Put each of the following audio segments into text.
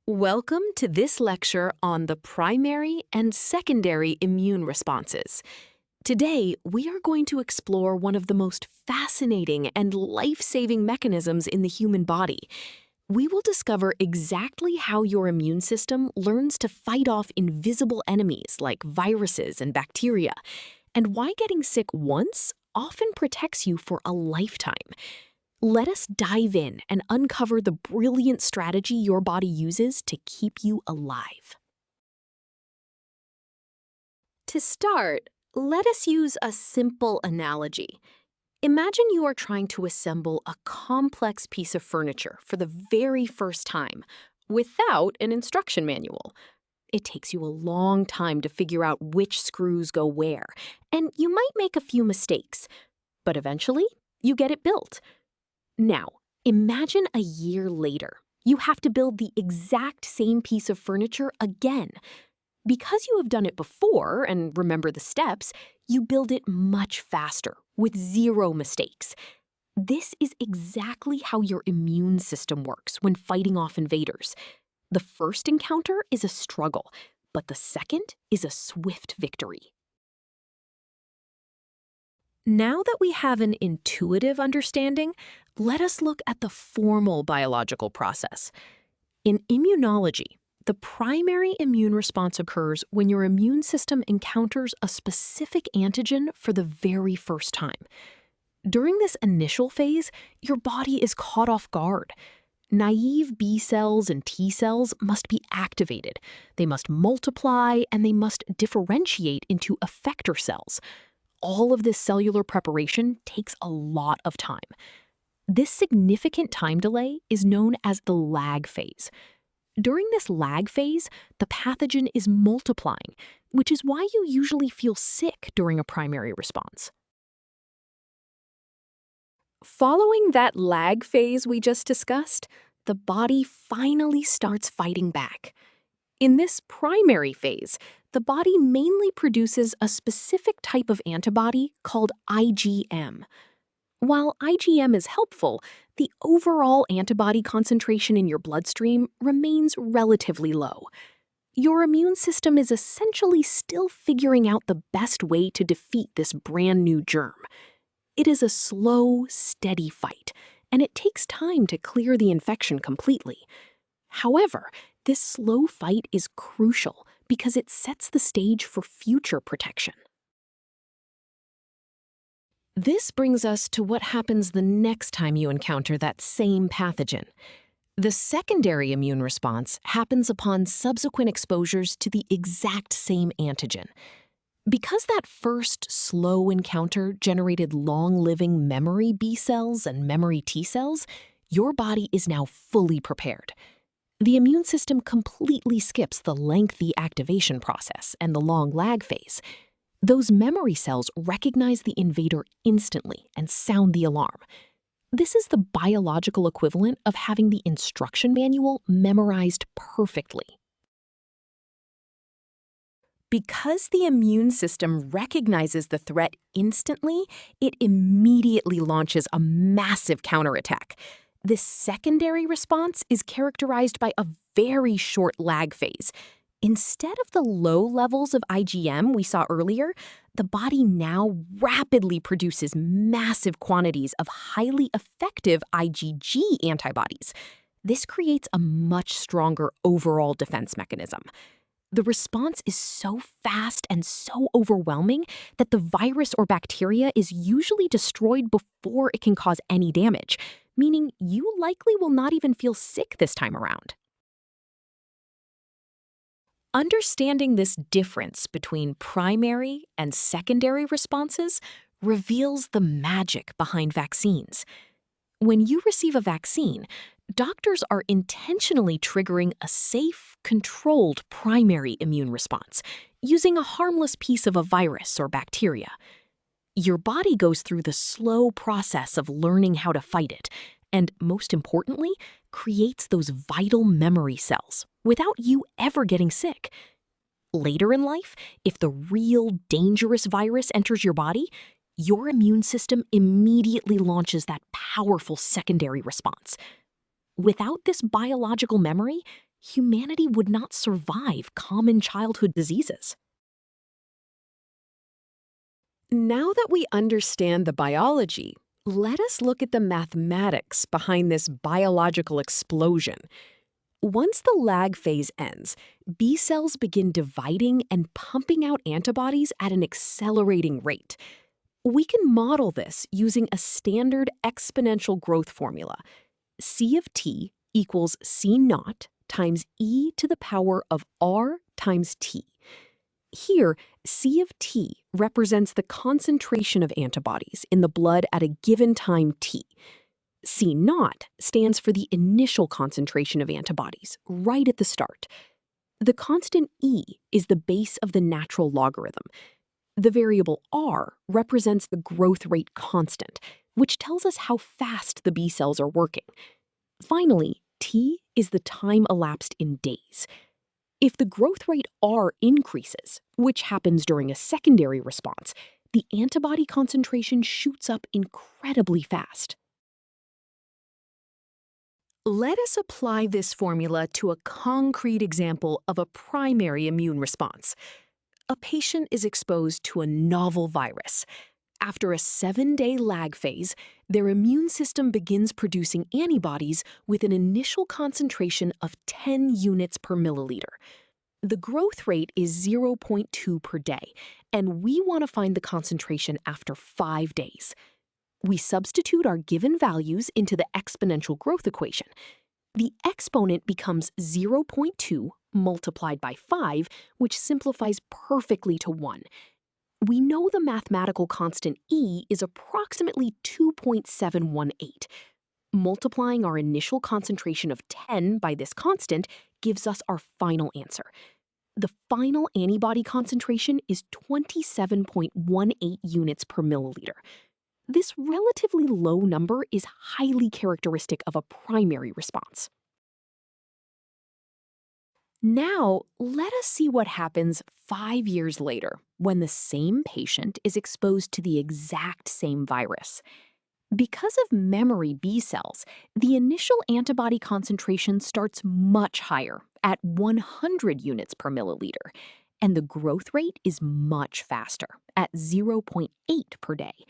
Welcome to this lecture on the primary and secondary immune responses. Today, we are going to explore one of the most fascinating and life-saving mechanisms in the human body. We will discover exactly how your immune system learns to fight off invisible enemies like viruses and bacteria, and why getting sick once often protects you for a lifetime. Let us dive in and uncover the brilliant strategy your body uses to keep you alive. To start, let us use a simple analogy. Imagine you are trying to assemble a complex piece of furniture for the very first time without an instruction manual. It takes you a long time to figure out which screws go where, and you might make a few mistakes, but eventually you get it built. Now, imagine a year later. You have to build the exact same piece of furniture again. Because you have done it before and remember the steps, you build it much faster, with zero mistakes. This is exactly how your immune system works when fighting off invaders. The first encounter is a struggle, but the second is a swift victory. Now that we have an intuitive understanding, let us look at the formal biological process. In immunology, the primary immune response occurs when your immune system encounters a specific antigen for the very first time. During this initial phase, your body is caught off guard. Naive B cells and T cells must be activated. They must multiply, and they must differentiate into effector cells. All of this cellular preparation takes a lot of time. This significant time delay is known as the lag phase. During this lag phase, the pathogen is multiplying, which is why you usually feel sick during a primary response. Following that lag phase we just discussed, the body finally starts fighting back. In this primary phase, the body mainly produces a specific type of antibody called IgM. While IgM is helpful, the overall antibody concentration in your bloodstream remains relatively low. Your immune system is essentially still figuring out the best way to defeat this brand new germ. It is a slow, steady fight, and it takes time to clear the infection completely. However, this slow fight is crucial because it sets the stage for future protection. This brings us to what happens the next time you encounter that same pathogen. The secondary immune response happens upon subsequent exposures to the exact same antigen. Because that first slow encounter generated long-living memory B cells and memory T cells, your body is now fully prepared. The immune system completely skips the lengthy activation process and the long lag phase. Those memory cells recognize the invader instantly and sound the alarm. This is the biological equivalent of having the instruction manual memorized perfectly. Because the immune system recognizes the threat instantly, it immediately launches a massive counterattack. This secondary response is characterized by a very short lag phase. Instead of the low levels of IgM we saw earlier, the body now rapidly produces massive quantities of highly effective IgG antibodies. This creates a much stronger overall defense mechanism. The response is so fast and so overwhelming that the virus or bacteria is usually destroyed before it can cause any damage, meaning you likely will not even feel sick this time around. Understanding this difference between primary and secondary responses reveals the magic behind vaccines. When you receive a vaccine, doctors are intentionally triggering a safe, controlled primary immune response using a harmless piece of a virus or bacteria. Your body goes through the slow process of learning how to fight it, and most importantly, creates those vital memory cells without you ever getting sick. Later in life, if the real dangerous virus enters your body, your immune system immediately launches that powerful secondary response. Without this biological memory, humanity would not survive common childhood diseases. Now that we understand the biology, let us look at the mathematics behind this biological explosion. Once the lag phase ends, B cells begin dividing and pumping out antibodies at an accelerating rate. We can model this using a standard exponential growth formula. C of t equals C naught times e to the power of r times t. Here, C of t represents the concentration of antibodies in the blood at a given time t. C naught stands for the initial concentration of antibodies, right at the start. The constant e is the base of the natural logarithm. The variable r represents the growth rate constant, which tells us how fast the B cells are working. Finally, t is the time elapsed in days. If the growth rate r increases, which happens during a secondary response, the antibody concentration shoots up incredibly fast. Let us apply this formula to a concrete example of a primary immune response. A patient is exposed to a novel virus. After a 7-day lag phase, their immune system begins producing antibodies with an initial concentration of 10 units per milliliter. The growth rate is 0.2 per day, and we want to find the concentration after 5 days. We substitute our given values into the exponential growth equation. The exponent becomes 0.2 multiplied by 5, which simplifies perfectly to 1. We know the mathematical constant E is approximately 2.718. Multiplying our initial concentration of 10 by this constant gives us our final answer. The final antibody concentration is 27.18 units per milliliter. This relatively low number is highly characteristic of a primary response. Now, let us see what happens 5 years later when the same patient is exposed to the exact same virus. Because of memory B cells, the initial antibody concentration starts much higher, at 100 units per milliliter, and the growth rate is much faster, at 0.8 per day.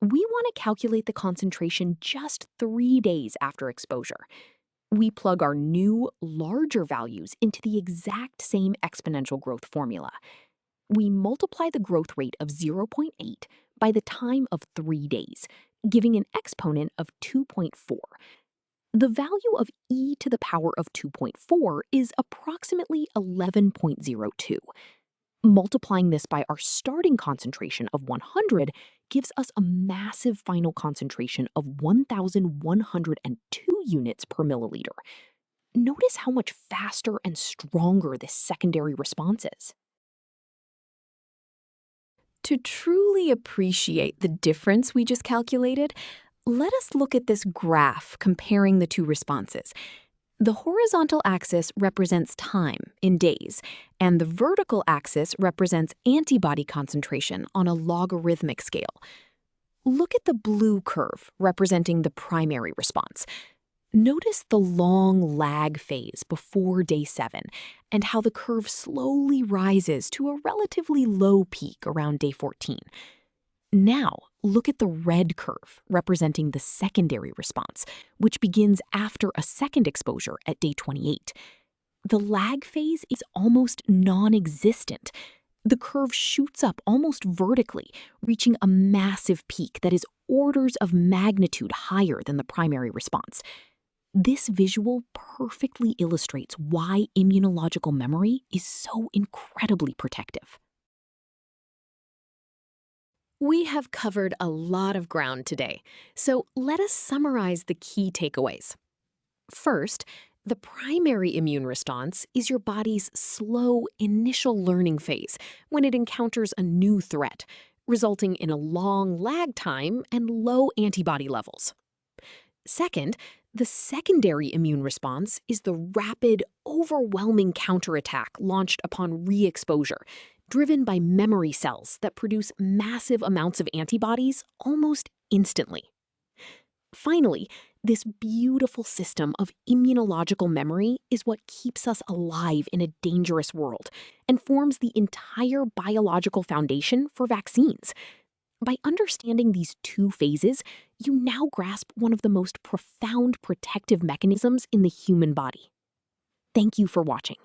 We want to calculate the concentration just 3 days after exposure. We plug our new, larger values into the exact same exponential growth formula. We multiply the growth rate of 0.8 by the time of 3 days, giving an exponent of 2.4. The value of e to the power of 2.4 is approximately 11.02. Multiplying this by our starting concentration of 100 gives us a massive final concentration of 1,102 units per milliliter. Notice how much faster and stronger this secondary response is. To truly appreciate the difference we just calculated, let us look at this graph comparing the two responses. The horizontal axis represents time in days, and the vertical axis represents antibody concentration on a logarithmic scale. Look at the blue curve representing the primary response. Notice the long lag phase before day 7 and how the curve slowly rises to a relatively low peak around day 14. Now, look at the red curve representing the secondary response, which begins after a second exposure at day 28. The lag phase is almost non-existent. The curve shoots up almost vertically, reaching a massive peak that is orders of magnitude higher than the primary response. This visual perfectly illustrates why immunological memory is so incredibly protective. We have covered a lot of ground today, so let us summarize the key takeaways. First, the primary immune response is your body's slow initial learning phase when it encounters a new threat, resulting in a long lag time and low antibody levels. Second, the secondary immune response is the rapid, overwhelming counterattack launched upon re-exposure, driven by memory cells that produce massive amounts of antibodies almost instantly. Finally, This beautiful system of immunological memory is what keeps us alive in a dangerous world and forms the entire biological foundation for vaccines. By understanding these two phases, you now grasp one of the most profound protective mechanisms in the human body. Thank you for watching.